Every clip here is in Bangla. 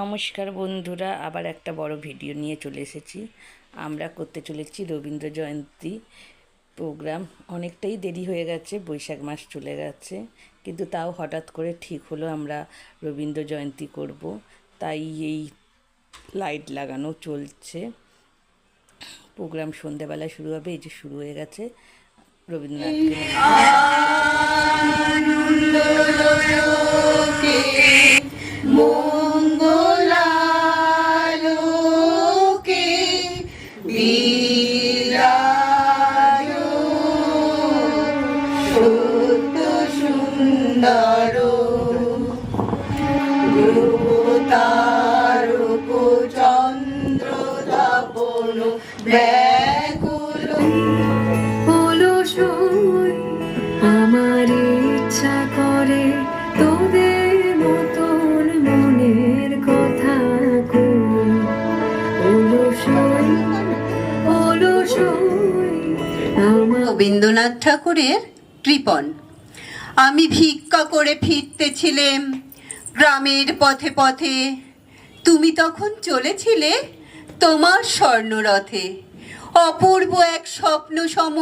নমস্কার বন্ধুরা, আবার একটা বড় ভিডিও নিয়ে চলে এসেছি। আমরা করতে চলেছি রবীন্দ্র জয়ন্তী প্রোগ্রাম। অনেকটাই দেরি হয়ে গেছে, বৈশাখ মাস চলে গেছে, কিন্তু তাও হঠাৎ করে ঠিক হলো আমরা রবীন্দ্র জয়ন্তী করব। তাই এই লাইট লাগানো চলছে। প্রোগ্রাম সন্ধ্যাবেলায় শুরু হবে, এই যে শুরু হয়ে গেছে। রবীন্দ্রনাথকে চন্দ্র দাপন ব্যাকুল হলো সই। আমার ইচ্ছা করে তোদের মতন মনের কথা হলো সই, হলো সই। রবীন্দ্রনাথ ঠাকুরের কৃপণ। আমি ভিক্ষা করে ফিরতেছিলাম গ্রামের পথে পথে, তুমি তখন চলেছিলে তোমার স্বর্ণরথে। অপূর্ব এক স্বপ্ন সম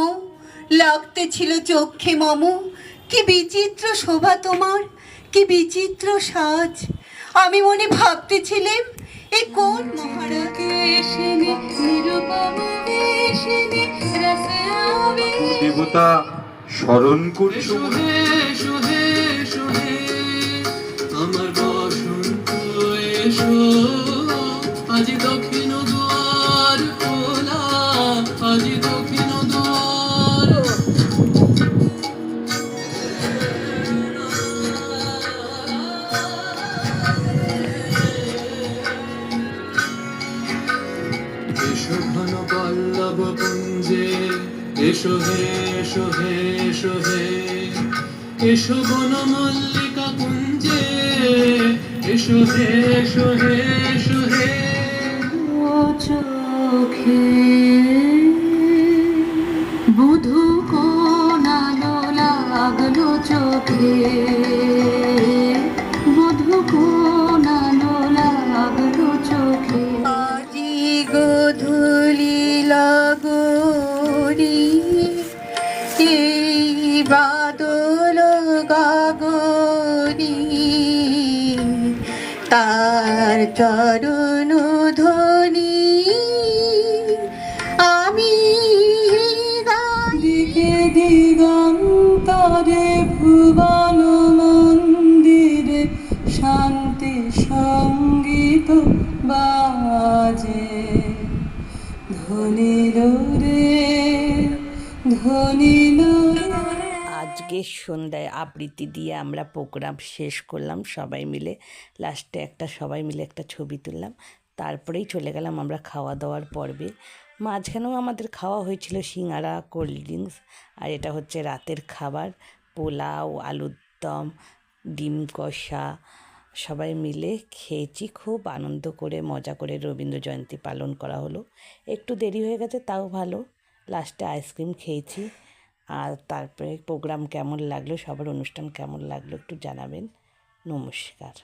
লাগতেছিল চক্ষে মম। কি বিচিত্র শোভা তোমার, কি বিচিত্র সাজ। আমি মনে ভাবতেছিলাম এ কোন মহারাজকে দেবতা স্মরণ করছো। আমার বসন্ত এসো, আজ দক্ষিণ দুয়ার খোলা, আজ দক্ষিণ দুয়ার। এসো ঘন পল্লব পুঞ্জে, এসো হে, এসো হে, এসো হে। এসো বন মল্লিকা কুঞ্জে, এসো হে, এসো হে, এসো হে। চোখে বধূ কোনালো লাগলো চোখে, বধূ কোনালো লাগলো চোখে। আজি গোধূলি লাগরি এই বাদল গাগরি, তার চরণ ধ্বনি আমি দিকে দিগন্তরে ভুবন মন্দিরে শান্তি সঙ্গীত বাজে। ধ্বনিল রে ধ্বনিল। আজকে সন্ধ্যায় আবৃত্তি দিয়ে আমরা প্রোগ্রাম শেষ করলাম সবাই মিলে। লাস্টে সবাই মিলে একটা ছবি তুললাম, তারপরেই চলে গেলাম আমরা খাওয়া দাওয়ার পর্বে। মাঝখানেও আমাদের খাওয়া হয়েছিল সিঙ্গারা, কোল্ড ড্রিঙ্কস, আর এটা হচ্ছে রাতের খাবার, পোলাও, আলুর দম, ডিম কষা। সবাই মিলে খেয়েছি, খুব আনন্দ করে মজা করে রবীন্দ্র জয়ন্তী পালন করা হলো। একটু দেরি হয়ে গেছে, তাও ভালো। লাস্টে আইসক্রিম খেয়েছি। আর তারপরে প্রোগ্রাম কেমন লাগলো, সবার অনুষ্ঠান কেমন লাগলো একটু জানাবেন। নমস্কার।